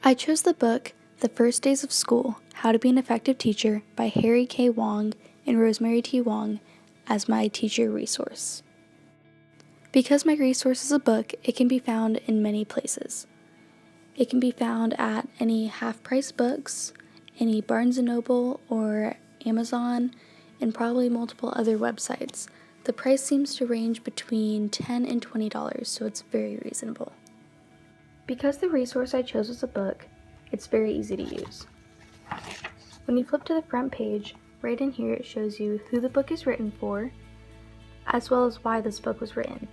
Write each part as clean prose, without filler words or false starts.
I chose the book The First Days of School, How to Be an Effective Teacher by Harry K. Wong and Rosemary T. Wong as my teacher resource. Because my resource is a book, it can be found in many places. It can be found at any half-price books, any Barnes & Noble or Amazon, and probably multiple other websites. The price seems to range between $10 and $20, so it's very reasonable. Because the resource I chose was a book, it's very easy to use. When you flip to the front page, right in here it shows you who the book is written for, as well as why this book was written.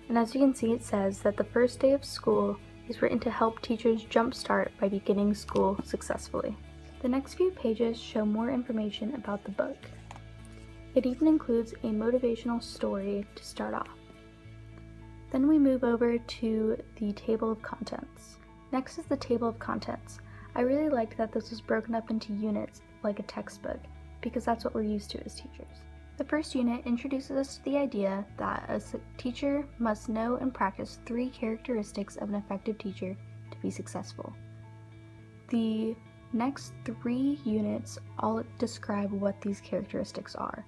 And as you can see, it says that the first day of school is written to help teachers jumpstart by beginning school successfully. The next few pages show more information about the book. It even includes a motivational story to start off. Then we move over to the table of contents. Next is the table of contents. I really liked that this was broken up into units like a textbook, because that's what we're used to as teachers. The first unit introduces us to the idea that a teacher must know and practice 3 characteristics of an effective teacher to be successful. The next 3 units all describe what these characteristics are,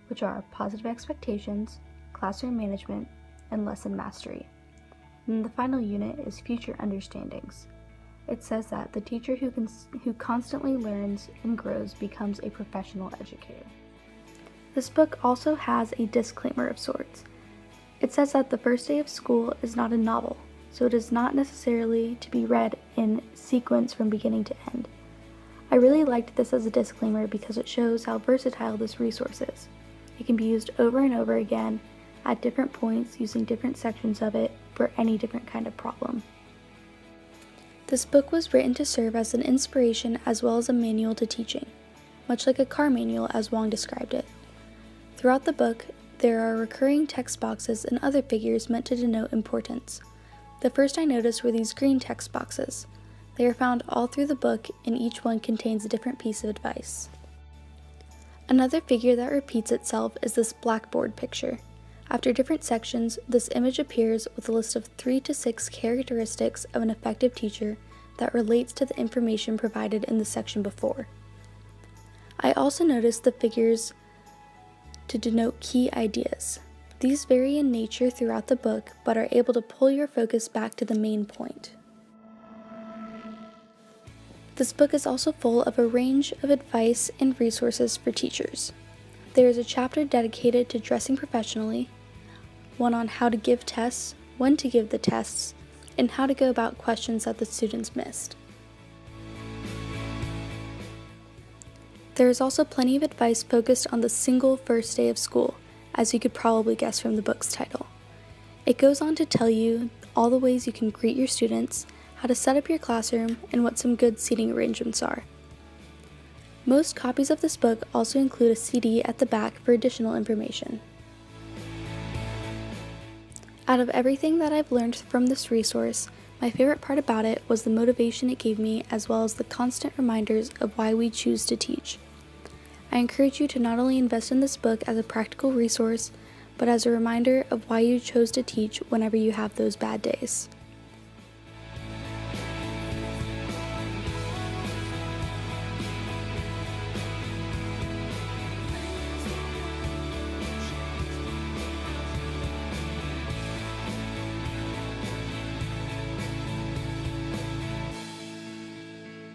which are positive expectations, classroom management, and lesson mastery. And the final unit is future understandings. It says that the teacher who constantly learns and grows becomes a professional educator. This book also has a disclaimer of sorts. It says that the first day of school is not a novel, so it is not necessarily to be read in sequence from beginning to end. I really liked this as a disclaimer because it shows how versatile this resource is. It can be used over and over again at different points using different sections of it for any different kind of problem. This book was written to serve as an inspiration as well as a manual to teaching, much like a car manual as Wong described it. Throughout the book, there are recurring text boxes and other figures meant to denote importance. The first I noticed were these green text boxes. They are found all through the book, and each one contains a different piece of advice. Another figure that repeats itself is this blackboard picture. After different sections, this image appears with a list of 3 to 6 characteristics of an effective teacher that relates to the information provided in the section before. I also noticed the figures to denote key ideas. These vary in nature throughout the book, but are able to pull your focus back to the main point. This book is also full of a range of advice and resources for teachers. There is a chapter dedicated to dressing professionally, one on how to give tests, when to give the tests, and how to go about questions that the students missed. There is also plenty of advice focused on the single first day of school, as you could probably guess from the book's title. It goes on to tell you all the ways you can greet your students, how to set up your classroom, and what some good seating arrangements are. Most copies of this book also include a CD at the back for additional information. Out of everything that I've learned from this resource, my favorite part about it was the motivation it gave me, as well as the constant reminders of why we choose to teach. I encourage you to not only invest in this book as a practical resource, but as a reminder of why you chose to teach whenever you have those bad days.